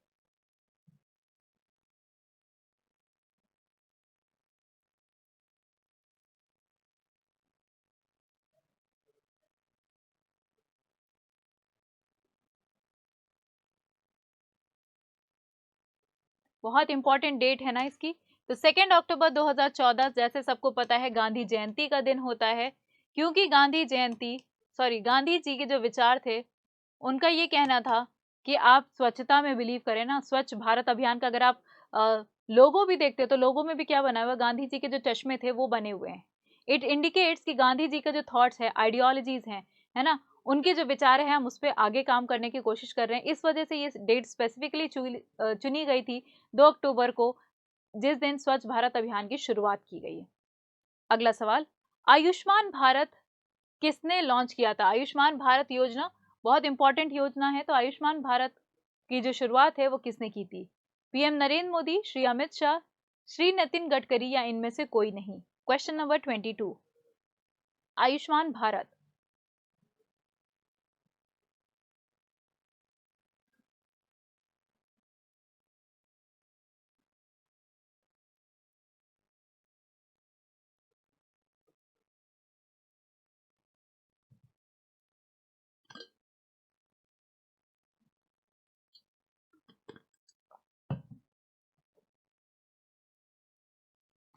बहुत इंपॉर्टेंट डेट है ना इसकी। तो 2 अक्टूबर 2014 जैसे सबको पता है गांधी जयंती का दिन होता है, क्योंकि गांधी जयंती, सॉरी, गांधी जी के जो विचार थे, उनका ये कहना था कि आप स्वच्छता में बिलीव करें ना। स्वच्छ भारत अभियान का अगर आप लोगो भी देखते हो तो लोगो में भी क्या बना हुआ है, गांधी जी के जो चश्मे थे वो बने हुए हैं। इट इंडिकेट्स कि गांधी जी के जो थॉट्स है, आइडियोलॉजीज हैं, है ना, उनके जो विचार है, हम उस पर आगे काम करने की कोशिश कर रहे हैं। इस वजह से ये डेट स्पेसिफिकली चुनी गई थी 2 अक्टूबर को, जिस दिन स्वच्छ भारत अभियान की शुरुआत की गई है। अगला सवाल, आयुष्मान भारत किसने लॉन्च किया था? आयुष्मान भारत योजना बहुत इंपॉर्टेंट योजना है, तो आयुष्मान भारत की जो शुरुआत है वो किसने की थी? पीएम नरेंद्र मोदी, श्री अमित शाह, श्री नितिन गडकरी या इनमें से कोई नहीं? Question number 22, Ayushman Bharat.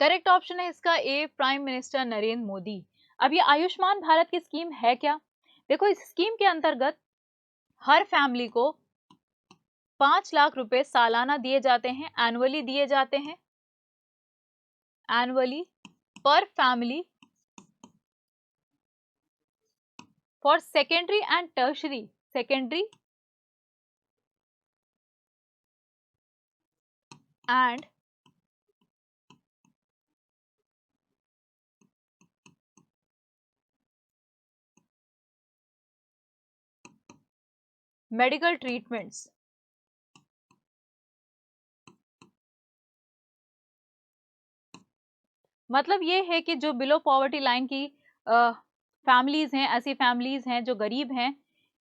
Correct option है इसका ए, प्राइम मिनिस्टर नरेंद्र मोदी। अब ये आयुष्मान भारत की स्कीम है क्या? देखो, इस स्कीम के अंतर्गत हर फैमिली को 5 लाख रुपए सालाना दिए जाते हैं, एनुअली दिए जाते हैं, एनुअली पर family for secondary and tertiary, secondary and medical treatments. मतलब ये है कि जो बिलो पॉवर्टी लाइन की फैमिलीज हैं, ऐसी फैमिलीज हैं जो गरीब हैं,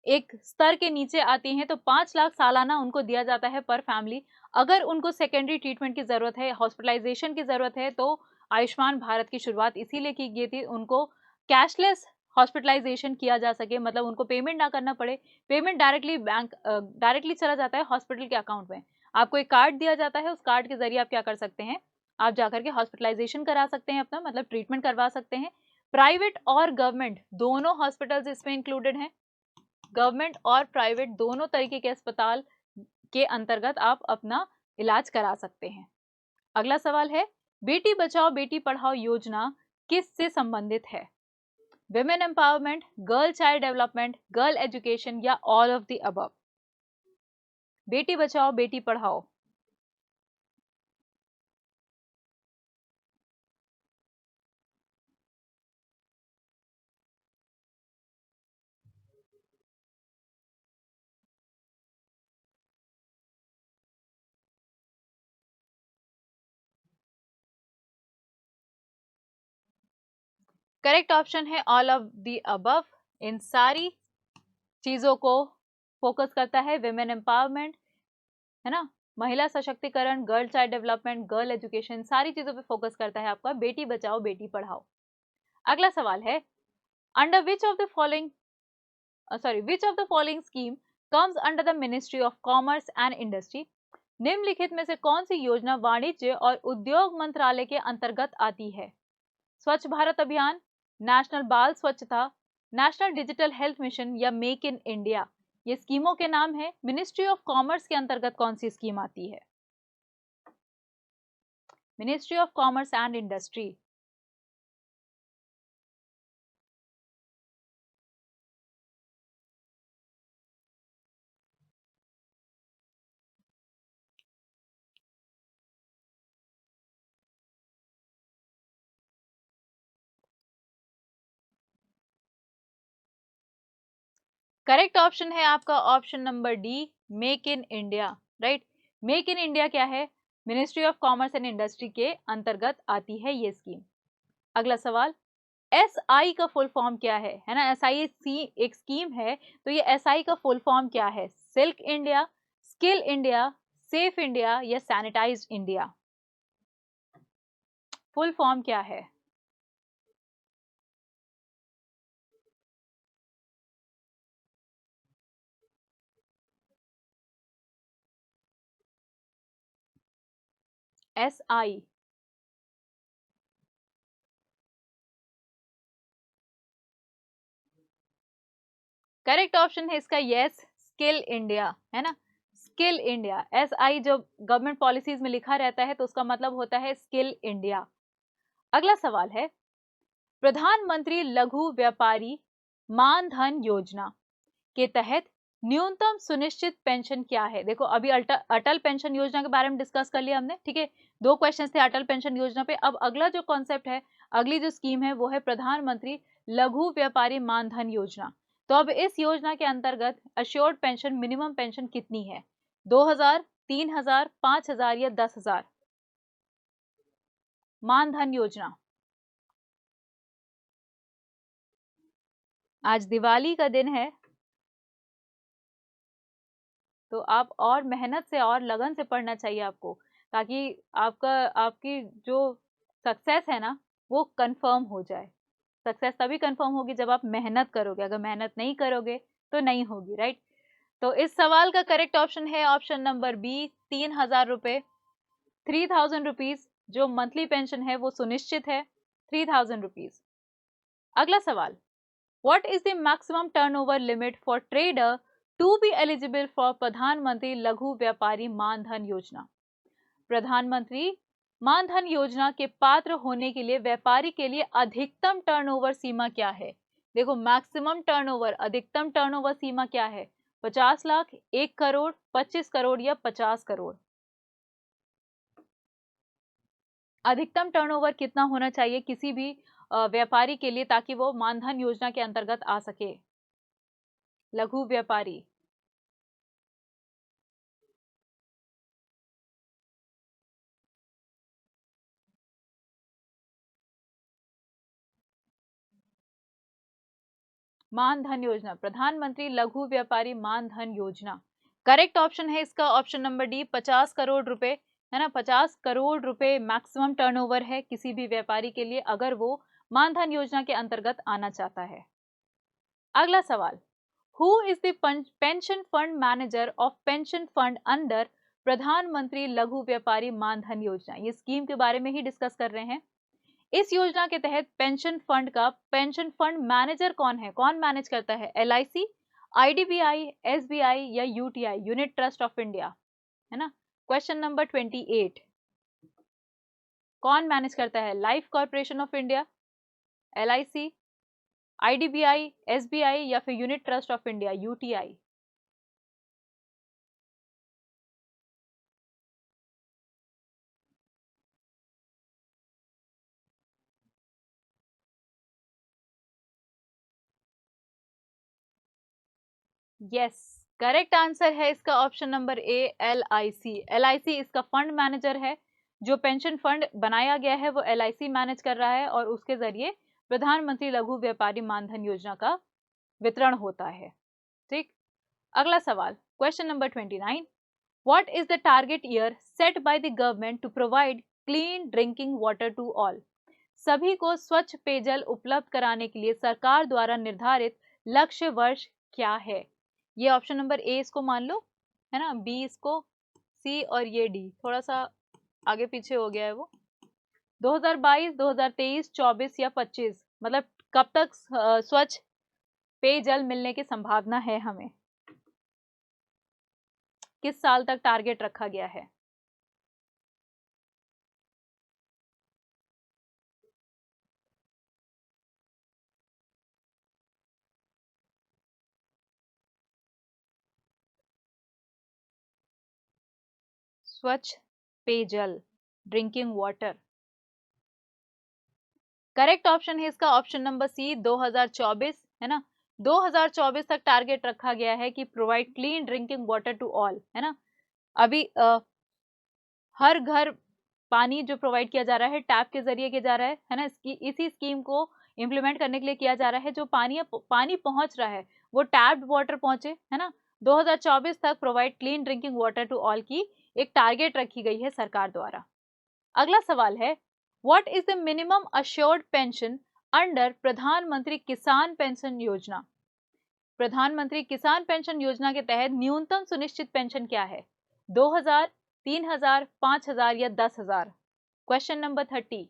एक स्तर के नीचे आती हैं, तो 5 लाख सालाना उनको दिया जाता है पर फैमिली। अगर उनको सेकेंडरी ट्रीटमेंट की जरूरत है, हॉस्पिटलाइजेशन की जरूरत है, तो आयुष्मान भारत की शुरुआत इसीलिए की गई थी, उनको कैशलेस हॉस्पिटलाइजेशन किया जा सके, मतलब उनको पेमेंट ना करना पड़े। पेमेंट डायरेक्टली बैंक डायरेक्टली चला जाता है हॉस्पिटल के अकाउंट में। आपको एक कार्ड दिया जाता है, उस कार्ड के जरिए आप क्या कर सकते हैं, आप जाकर के हॉस्पिटलाइजेशन करा सकते हैं, अपना मतलब ट्रीटमेंट करवा सकते हैं। प्राइवेट और गवर्नमेंट दोनों हॉस्पिटल्स इसमें इंक्लूडेड हैं। गवर्नमेंट और प्राइवेट दोनों तरीके के अस्पताल के अंतर्गत आप अपना इलाज करा सकते हैं। अगला सवाल है, बेटी बचाओ बेटी पढ़ाओ योजना किससे संबंधित है? Women empowerment, girl child development, girl education या all of the above? Beti Bachao Beti Padhao. Correct option है ऑल ऑफ द अबव। इन सारी चीजों को फोकस करता है। विमेन एम्पावरमेंट, है ना, महिला सशक्तिकरण, girl child development, girl education, सारी चीजों पे फोकस करता है आपका बेटी बचाओ बेटी पढ़ाओ। अगला सवाल है, under which of the following which of the following scheme comes under the ministry of commerce and industry. निम्नलिखित में से कौन सी योजना वाणिज्य और उद्योग मंत्रालय के अंतर्गत आती है? स्वच्छ भारत अभियान, नेशनल बाल स्वच्छता, नेशनल डिजिटल हेल्थ मिशन या मेक इन इंडिया। ये स्कीमों के नाम है। मिनिस्ट्री ऑफ कॉमर्स के अंतर्गत कौन सी स्कीम आती है? Ministry of commerce and industry. Correct option है आपका option number D, make in India. Right, make in India क्या है? Ministry of commerce and industry के अंतर्गत आती है ये स्कीम। अगला सवाल, SI का फुल फॉर्म क्या है ना? SI एक स्कीम है, तो ये SI का फुल फॉर्म क्या है? Silk India, skill India, safe India या सैनिटाइज्ड इंडिया। फुल फॉर्म क्या है? SI। करेक्ट ऑप्शन है इसका यस, स्किल इंडिया, है ना, स्किल इंडिया। SI जो गवर्नमेंट पॉलिसीज में लिखा रहता है तो उसका मतलब होता है स्किल इंडिया। अगला सवाल है, प्रधानमंत्री लघु व्यापारी मानधन योजना के तहत न्यूनतम सुनिश्चित पेंशन क्या है? देखो अभी अटल पेंशन योजना के बारे में डिस्कस कर लिया हमने, ठीक है, 2 क्वेश्चन थे अटल पेंशन योजना पे। अब अगला जो कॉन्सेप्ट है, अगली जो स्कीम है वो है प्रधानमंत्री लघु व्यापारी मानधन योजना। तो अब इस योजना के अंतर्गत अश्योर्ड पेंशन, मिनिमम पेंशन कितनी है? 2000, 3000, 5000 या 10,000? मानधन योजना। आज दिवाली का दिन है, तो आप और मेहनत से और लगन से पढ़ना चाहिए आपको, ताकि आपकी जो सक्सेस है ना वो कंफर्म हो जाए। सक्सेस तभी कंफर्म होगी जब आप मेहनत करोगे, अगर मेहनत नहीं करोगे तो नहीं होगी। राइट, तो इस सवाल का करेक्ट ऑप्शन है ऑप्शन नंबर बी, 3000 रुपए, 3000 रुपीज जो मंथली पेंशन है वो सुनिश्चित है, 3000 रुपीज। अगला सवाल, what is the maximum turnover limit for trader to be eligible for प्रधानमंत्री लघु व्यापारी मानधन योजना? प्रधानमंत्री मानधन योजना के पात्र होने के लिए व्यापारी के लिए अधिकतम टर्नओवर सीमा क्या है? देखो मैक्सिमम टर्नओवर, अधिकतम टर्नओवर सीमा क्या है? 50 लाख, 1 करोड़, 25 करोड़ या 50 करोड़? अधिकतम टर्नओवर कितना होना चाहिए किसी भी व्यापारी के लिए ताकि वो मानधन योजना के अंतर्गत आ सके? लघु व्यापारी। मानधन योजना, प्रधानमंत्री लघु व्यापारी मानधन योजना। करेक्ट ऑप्शन है इसका ऑप्शन नंबर डी, 50 करोड़ रुपए, है ना, 50 करोड़ रुपए मैक्सिमम टर्नओवर है किसी भी व्यापारी के लिए अगर वो मानधन योजना के अंतर्गत आना चाहता है। अगला सवाल, who is the pension fund manager of pension fund under प्रधानमंत्री लघु व्यापारी मानधन योजना? ये स्कीम के बारे में ही डिस्कस कर रहे हैं। इस योजना के तहत पेंशन फंड मैनेजर कौन है? कौन मैनेज करता है? LIC, IDBI, SBI या UTI, unit Trust of India, है ना। क्वेश्चन नंबर 28, कौन मैनेज करता है? Life corporation of India, LIC, IDBI, SBI या फिर unit Trust of India, UTI? Yes, correct answer है इसका ऑप्शन नंबर ए, LIC। LIC इसका फंड मैनेजर है। जो पेंशन फंड बनाया गया है वो LIC मैनेज कर रहा है और उसके जरिए प्रधानमंत्री लघु व्यापारी मानधन योजना का वितरण होता है। ठीक, अगला सवाल, question number 29, what is the target year set by the government to provide clean drinking water to all? सभी को स्वच्छ पेयजल उपलब्ध कराने के लिए सरकार द्वारा निर्धारित लक्ष्य वर्ष क्या है? ये ऑप्शन नंबर ए इसको मान लो, है ना, बी इसको, सी और ये डी थोड़ा सा आगे पीछे हो गया है वो। 2022, 2023, 24 या 25, मतलब कब तक स्वच्छ पेयजल मिलने की संभावना है हमें? किस साल तक टारगेट रखा गया है? स्वच्छ पेयजल, ड्रिंकिंग वाटर, करेक्ट ऑप्शन है इसका ऑप्शन नंबर सी 2024, है ना। 2024 तक टारगेट रखा गया है कि provide clean drinking water to all, है ना। अभी हर घर पानी जो प्रोवाइड किया जा रहा है टैप के जरिए किया जा रहा है ना। इसी स्कीम को इम्प्लीमेंट करने के लिए किया जा रहा है, जो पानी पहुंच रहा है वो टैप्ड वाटर पहुंचे, है ना। 2024 तक provide clean drinking water to all की एक टारगेट रखी गई है सरकार द्वारा। अगला सवाल है, what is the minimum assured pension under प्रधानमंत्री किसान पेंशन योजना? प्रधानमंत्री किसान पेंशन योजना के तहत न्यूनतम सुनिश्चित पेंशन क्या है? 2000, 3000, 5000 या 10,000? Question number 30।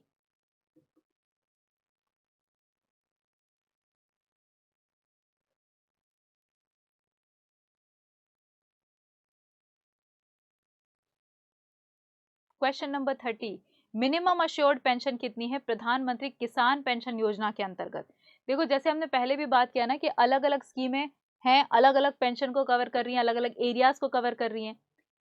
Question number 30, minimum assured pension कितनी है प्रधानमंत्री किसान पेंशन योजना के अंतर्गत? देखो, जैसे हमने पहले भी बात किया ना कि अलग अलग स्कीमें हैं, अलग अलग पेंशन को कवर कर रही हैं, अलग अलग एरियाज को कवर कर रही हैं,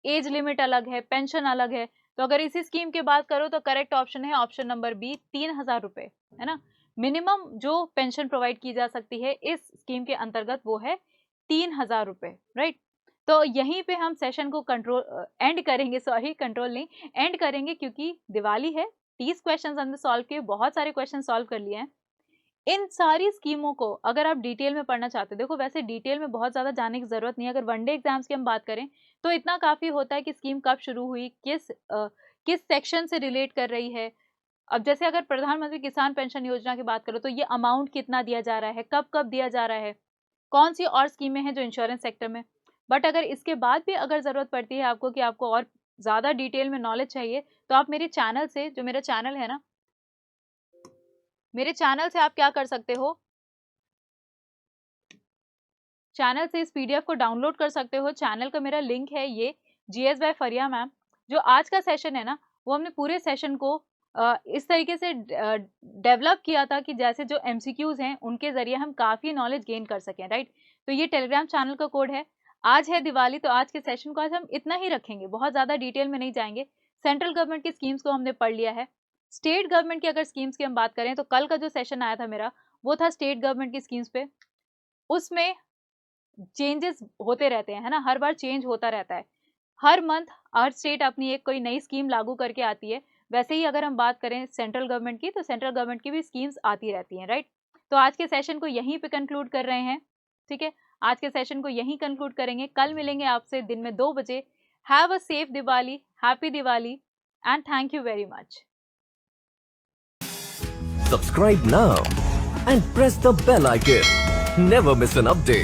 एज लिमिट अलग है, पेंशन अलग है। तो अगर इसी स्कीम की बात करो तो करेक्ट ऑप्शन है ऑप्शन नंबर बी, 3,000 रुपए, है ना। मिनिमम जो पेंशन प्रोवाइड की जा सकती है इस स्कीम के अंतर्गत वो है 3,000 रुपए, राइट। तो यहीं पे हम सेशन को एंड करेंगे, सॉरी कंट्रोल नहीं, एंड करेंगे, क्योंकि दिवाली है। 30 क्वेश्चंस हमने सॉल्व किए, बहुत सारे क्वेश्चन सॉल्व कर लिए हैं। इन सारी स्कीमों को अगर आप डिटेल में पढ़ना चाहते हो, देखो वैसे डिटेल में बहुत ज्यादा जाने की जरूरत नहीं है। अगर वनडे एग्जाम्स की हम बात करें तो इतना काफी होता है कि स्कीम कब शुरू हुई, किस सेक्शन से रिलेट कर रही है। अब जैसे अगर प्रधानमंत्री किसान पेंशन योजना की बात करो तो ये अमाउंट कितना दिया जा रहा है, कब कब दिया जा रहा है, कौन सी और स्कीमें हैं जो इंश्योरेंस सेक्टर में। बट अगर इसके बाद भी अगर जरूरत पड़ती है आपको कि आपको और ज्यादा डिटेल में नॉलेज चाहिए, तो आप मेरे चैनल से, जो मेरा चैनल है ना, मेरे चैनल से आप क्या कर सकते हो, चैनल से इस पीडीएफ को डाउनलोड कर सकते हो। चैनल का मेरा लिंक है ये जीएस बाय फरिया मैम। जो आज का सेशन है ना, वो हमने पूरे सेशन को इस तरीके से डेवलप किया था कि जैसे जो एमसीक्यूज हैं उनके जरिए हम काफी नॉलेज गेन कर सकें, राइट। तो ये टेलीग्राम चैनल का कोड है। आज है दिवाली, तो आज के सेशन को आज हम इतना ही रखेंगे, बहुत ज्यादा डिटेल में नहीं जाएंगे। सेंट्रल गवर्नमेंट की स्कीम्स को हमने पढ़ लिया है। स्टेट गवर्नमेंट की अगर स्कीम्स की हम बात करें तो कल का जो सेशन आया था मेरा, वो था स्टेट गवर्नमेंट की स्कीम्स पे। उसमें चेंजेस होते रहते हैं, है ना, हर बार चेंज होता रहता है। हर मंथ हर स्टेट अपनी एक कोई नई स्कीम लागू करके आती है। वैसे ही अगर हम बात करें सेंट्रल गवर्नमेंट की, तो सेंट्रल गवर्नमेंट की भी स्कीम्स आती रहती हैं, राइट। तो आज के सेशन को यहीं पे कंक्लूड कर रहे हैं, ठीक है। आज के सेशन को यहीं कंक्लूड करेंगे। कल मिलेंगे आपसे दिन में 2 बजे। Have a safe Diwali, happy Diwali and thank you very much. Subscribe now and press the bell icon. Never miss an update.